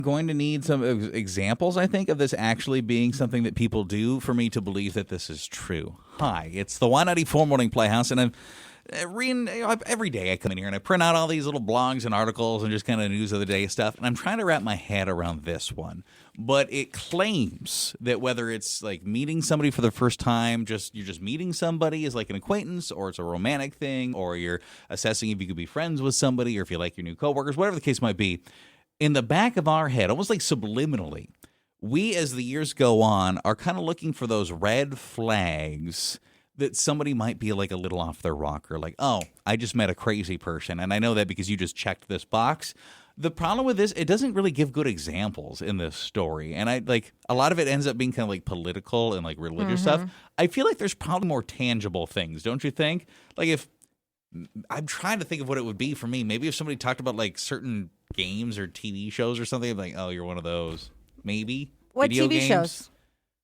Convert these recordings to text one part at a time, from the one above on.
going to need some examples, I think, of this actually being something that people do for me to believe that this is true. Hi, it's the Y94 Morning Playhouse, and I'm reading, every day I come in here and I print out all these little blogs and articles and just kind of news of the day stuff, and I'm trying to wrap my head around this one. But it claims that whether it's like meeting somebody for the first time, you're just meeting somebody as like an acquaintance, or it's a romantic thing, or you're assessing if you could be friends with somebody, or if you like your new coworkers, whatever the case might be. In the back of our head, almost like subliminally, we, as the years go on, are kind of looking for those red flags that somebody might be like a little off their rocker. Like, oh, I just met a crazy person, and I know that because you just checked this box. The problem with this, it doesn't really give good examples in this story. And a lot of it ends up being kind of like political and like religious stuff. I feel like there's probably more tangible things, don't you think? Like if I'm trying to think of what it would be for me. Maybe if somebody talked about like certain games or TV shows or something, I'm like, oh, you're one of those. Maybe. What Video TV games? shows?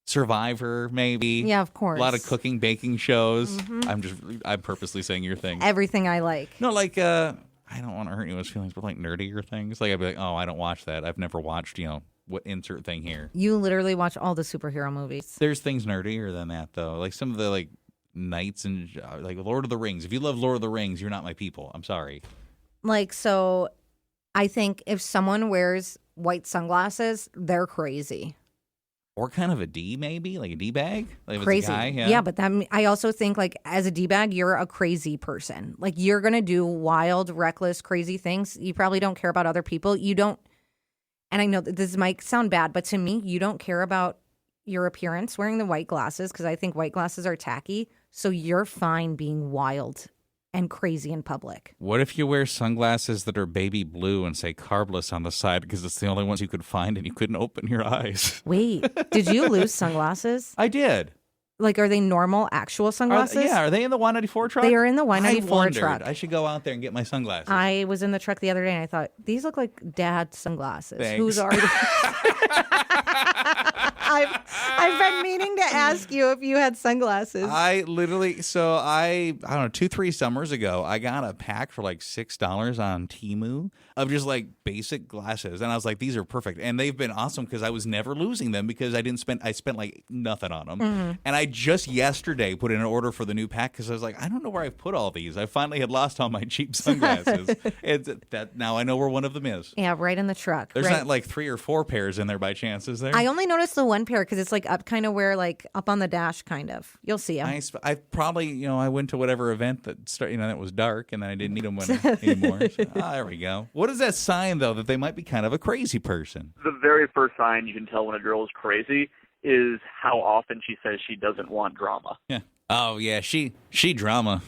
Survivor, maybe. Yeah, of course. A lot of cooking, baking shows. I'm purposely saying your thing. Everything I like. No, like, I don't want to hurt anyone's feelings, but like nerdier things. Like I'd be like, oh, I don't watch that. I've never watched, what insert thing here. You literally watch all the superhero movies. There's things nerdier than that, though. Like some of the like knights and like Lord of the Rings. If you love Lord of the Rings, you're not my people. I'm sorry. Like, so I think if someone wears white sunglasses, they're crazy. Or kind of a D, maybe? Like a D-bag? Like if Crazy. It's a guy, yeah, but I also think, like, as a D-bag, you're a crazy person. Like, you're going to do wild, reckless, crazy things. You probably don't care about other people. You don't, and I know that this might sound bad, but to me, you don't care about your appearance wearing the white glasses, because I think white glasses are tacky. So you're fine being wild and crazy in public. What if you wear sunglasses that are baby blue and say carbless on the side because it's the only ones you could find and you couldn't open your eyes? Wait, did you lose sunglasses? I did. Like, are they normal, actual sunglasses? Are they in the Y94 truck? They are in the Y94 truck. I should go out there and get my sunglasses. I was in the truck the other day and I thought, these look like dad's sunglasses. Thanks. Who's already... I've been meaning to ask you if you had sunglasses. I literally, I don't know, 2-3 summers ago, I got a pack for like $6 on Temu of just like basic glasses. And I was like, these are perfect. And they've been awesome because I was never losing them because I spent like nothing on them. And I just yesterday put in an order for the new pack because I was like, I don't know where I put all these. I finally had lost all my cheap sunglasses. Now I know where one of them is. Yeah, right in the truck. There's not like 3 or 4 pairs in there by chance, is there? I only noticed the one pair because it's like up kind of where, like up on the dash kind of. You'll see them. I probably, I went to whatever event that was dark and then I didn't need them anymore. So, there we go. What is that sign, though, that they might be kind of a crazy person? The very first sign you can tell when a girl is crazy is how often she says she doesn't want drama. Yeah. Oh, yeah. She drama.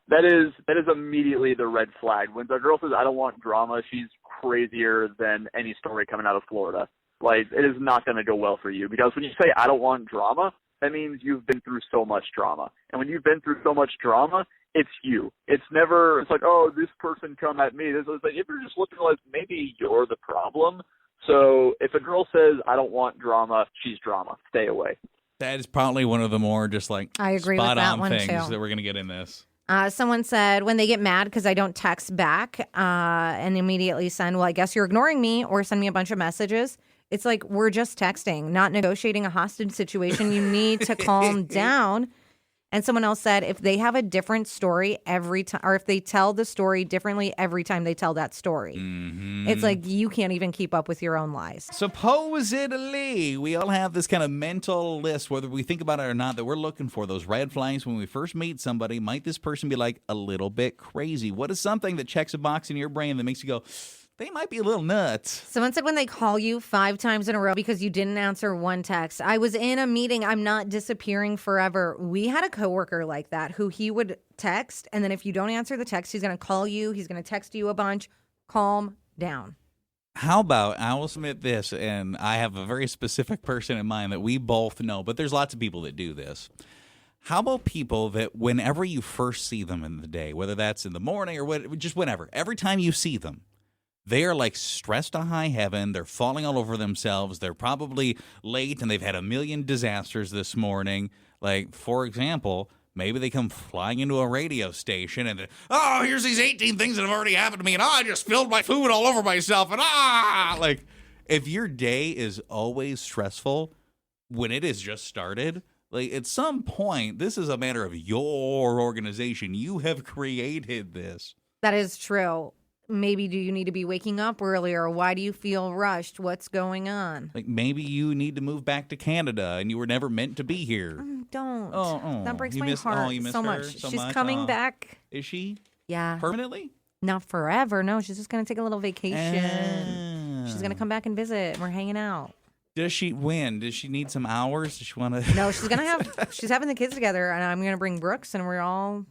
That is immediately the red flag. When the girl says, I don't want drama, she's crazier than any story coming out of Florida. Like, it is not going to go well for you. Because when you say, I don't want drama, that means you've been through so much drama. And when you've been through so much drama, it's you. It's like, oh, this person come at me. It's like, if you're just looking like maybe you're the problem. So if a girl says, I don't want drama, she's drama. Stay away. That is probably one of the more just like I agree with that spot-on one, things too. that we're going to get in this. Someone said when they get mad because I don't text back and immediately send, well, I guess you're ignoring me, or send me a bunch of messages. It's like, we're just texting, not negotiating a hostage situation. You need to calm down. And someone else said if they have a different story every time, or if they tell the story differently every time they tell that story, it's like you can't even keep up with your own lies. Supposedly, we all have this kind of mental list, whether we think about it or not, that we're looking for those red flags when we first meet somebody. Might this person be like a little bit crazy? What is something that checks a box in your brain that makes you go, they might be a little nuts? Someone said when they call you 5 times in a row because you didn't answer one text. I was in a meeting. I'm not disappearing forever. We had a coworker like that who he would text, and then if you don't answer the text, he's going to call you. He's going to text you a bunch. Calm down. How about, I will submit this, and I have a very specific person in mind that we both know, but there's lots of people that do this. How about people that whenever you first see them in the day, whether that's in the morning or just whenever, every time you see them, they are like stressed to high heaven. They're falling all over themselves. They're probably late and they've had a million disasters this morning. Like, for example, Maybe they come flying into a radio station and, oh, here's these 18 things that have already happened to me, and I just spilled my food all over myself, and like, if your day is always stressful when it has just started, like, at some point, this is a matter of your organization. You have created this. That is true. Maybe do you need to be waking up earlier? Why do you feel rushed? What's going on? Like, maybe you need to move back to Canada and you were never meant to be here. Don't. Oh, that breaks you my miss- heart you miss so her much. so She's much? coming Oh. back. Is she? Yeah. Permanently? Not forever. No, she's just going to take a little vacation. Ah. She's going to come back and visit. We're hanging out. Does she win? Does she need some hours? Does she want to? No, she's having the kids together, and I'm going to bring Brooks, and we're all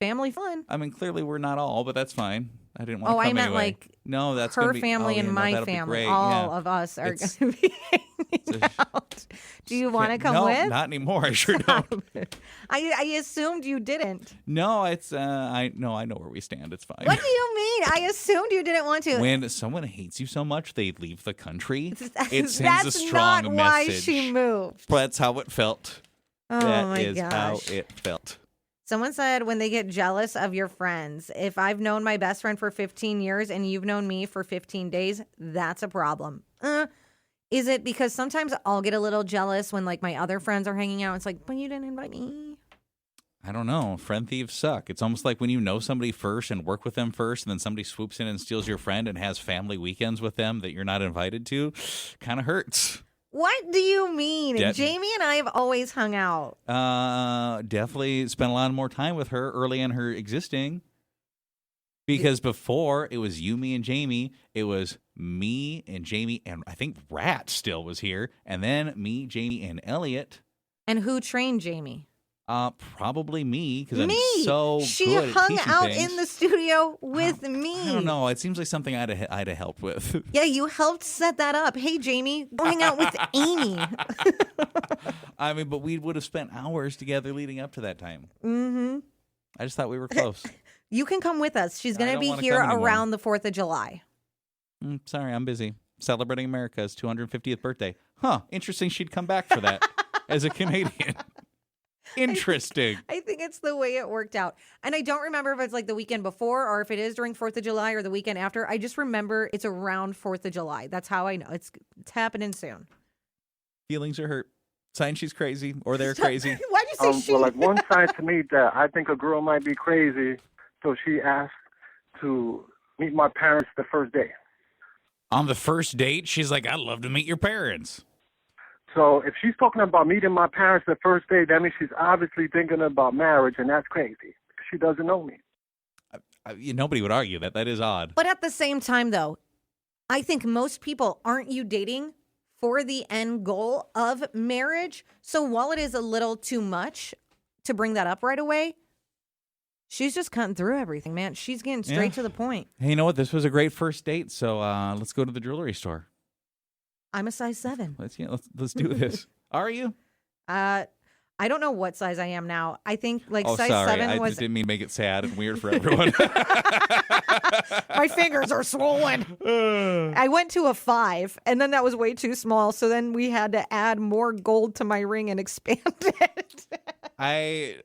family fun. I mean, clearly we're not all, but that's fine. I didn't want to Oh, come I meant anyway. like no, that's her gonna be, family oh, and yeah, no, my that'll be family. great. All yeah. of us are going It's- to be hanging it's out. Do you want to come no, with? not anymore. I sure don't. I assumed you didn't. No, it's I know where we stand. It's fine. What do you mean? I assumed you didn't want to. When someone hates you so much they leave the country, it sends That's a strong not why message. she moved. That's how it felt. Oh That my is gosh. how it felt. Someone said when they get jealous of your friends, if I've known my best friend for 15 years and you've known me for 15 days, that's a problem. Is it because sometimes I'll get a little jealous when like my other friends are hanging out? It's like, but you didn't invite me. I don't know. Friend thieves suck. It's almost like when you know somebody first and work with them first, and then somebody swoops in and steals your friend and has family weekends with them that you're not invited to. Kind of hurts. What do you mean? De- Jamie and I have always hung out. Definitely spent a lot more time with her early in her existing. Because before it was you, me, and Jamie. It was me and Jamie, and I think Rat still was here, and then me, Jamie, and Elliot. And who trained Jamie? Probably me because I'm Me. so She good at hung teaching out things. in the studio with me. I don't know. It seems like something I'd have helped with. Yeah, you helped set that up. Hey, Jamie, go hang out with Amy. I mean, but we would have spent hours together leading up to that time. Mm-hmm. I just thought we were close. You can come with us. She's I going to don't be wanna here come anymore. around the 4th of July. Sorry, I'm busy celebrating America's 250th birthday. Huh? Interesting. She'd come back for that as a Canadian. Interesting. I think it's the way it worked out. And I don't remember if it's like the weekend before or if it is during 4th of July or the weekend after. I just remember it's around 4th of July. That's how I know. It's happening soon. Feelings are hurt. Sign she's crazy or they're crazy. Why'd you say she? Well, like one side to me that I think a girl might be crazy, so she asked to meet my parents the first day. On the first date, she's like, I'd love to meet your parents. So if she's talking about meeting my parents the first day, that means she's obviously thinking about marriage, and that's crazy. She doesn't know me. Nobody would argue that. That is odd. But at the same time, though, I think most people aren't you dating for the end goal of marriage. So while it is a little too much to bring that up right away, she's just cutting through everything, man. She's getting straight to the point. Hey, you know what? This was a great first date, so let's go to the jewelry store. I'm a size 7. Let's do this. Are you? I don't know what size I am now. I think like size sorry. 7 I was. just didn't mean to make it sad and weird for everyone. My fingers are swollen. I went to a 5, and then that was way too small. So then we had to add more gold to my ring and expand it.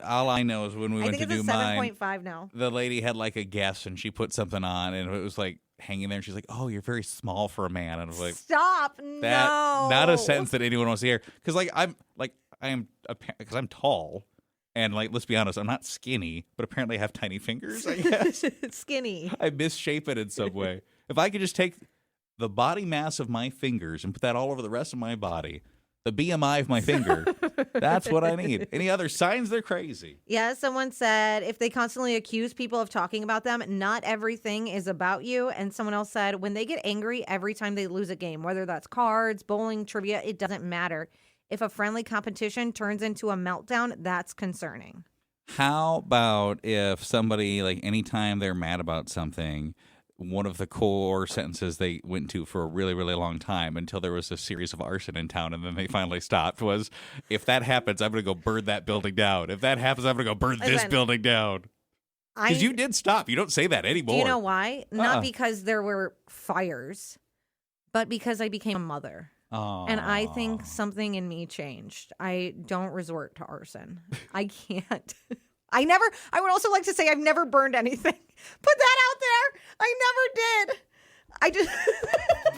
All I know is when we I went think to it's do a mine, 7.5 now. the lady had like a guess and she put something on and it was like hanging there and she's like, "Oh, you're very small for a man." And I was like, Stop! "That No, not a sentence that anyone wants to hear." Because I'm tall. And, like, let's be honest, I'm not skinny, but apparently I have tiny fingers, I guess. Skinny. I misshape it in some way. If I could just take the body mass of my fingers and put that all over the rest of my body, the BMI of my finger, that's what I need. Any other signs, they're crazy. Yeah, someone said if they constantly accuse people of talking about them, not everything is about you. And someone else said when they get angry every time they lose a game, whether that's cards, bowling, trivia, it doesn't matter. If a friendly competition turns into a meltdown, that's concerning. How about if somebody, like, anytime they're mad about something, one of the core sentences they went to for a really, really long time until there was a series of arson in town and then they finally stopped was, if that happens, I'm going to go burn that building down. If that happens, I'm going to go burn this Listen, building down. Because you did stop. You don't say that anymore. Do you know why? Not because there were fires, but because I became a mother. And I think something in me changed. I don't resort to arson. I can't. I would also like to say I've never burned anything. Put that out there. I never did. I just